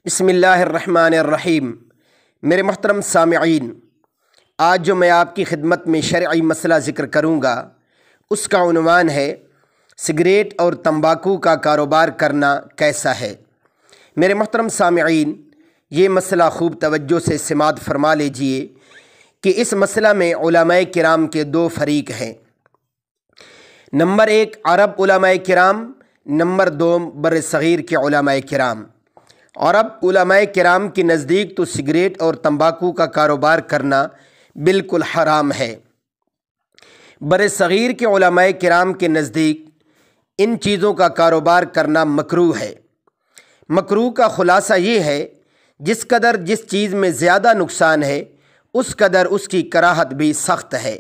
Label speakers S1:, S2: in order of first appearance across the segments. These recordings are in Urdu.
S1: بسم اللہ الرحمن الرحیم۔ میرے محترم سامعین، آج جو میں آپ کی خدمت میں شرعی مسئلہ ذکر کروں گا اس کا عنوان ہے سگریٹ اور تمباکو کا کاروبار کرنا کیسا ہے۔ میرے محترم سامعین، یہ مسئلہ خوب توجہ سے سماعت فرما لیجئے کہ اس مسئلہ میں علماء کرام کے دو فریق ہیں۔ نمبر ایک عرب علماء کرام، نمبر دو بر صغیر کے علماء کرام۔ عرب علماء کرام کے نزدیک تو سگریٹ اور تمباکو کا کاروبار کرنا بالکل حرام ہے۔ بر صغیر کے علماء کرام کے نزدیک ان چیزوں کا کاروبار کرنا مکروہ ہے۔ مکروہ کا خلاصہ یہ ہے، جس قدر جس چیز میں زیادہ نقصان ہے اس قدر اس کی کراہت بھی سخت ہے۔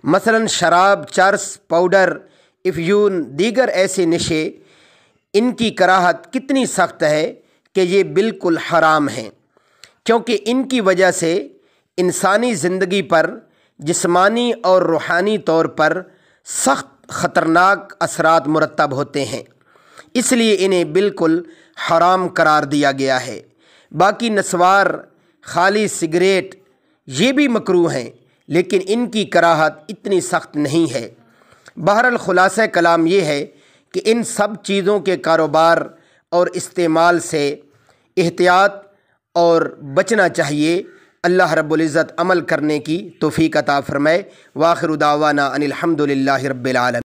S1: مثلا شراب، چرس، پاؤڈر، افیون، دیگر ایسے نشے، ان کی کراہت کتنی سخت ہے کہ یہ بالکل حرام ہیں، کیونکہ ان کی وجہ سے انسانی زندگی پر جسمانی اور روحانی طور پر سخت خطرناک اثرات مرتب ہوتے ہیں، اس لیے انہیں بالکل حرام قرار دیا گیا ہے۔ باقی نسوار، خالی سگریٹ، یہ بھی مکروہ ہیں، لیکن ان کی کراہت اتنی سخت نہیں ہے۔ بہرحال خلاصہ کلام یہ ہے کہ ان سب چیزوں کے کاروبار اور استعمال سے احتیاط اور بچنا چاہیے۔ اللہ رب العزت عمل کرنے کی توفیق عطا فرمائے۔ وآخر دعوانا ان الحمد للہ رب العالمین۔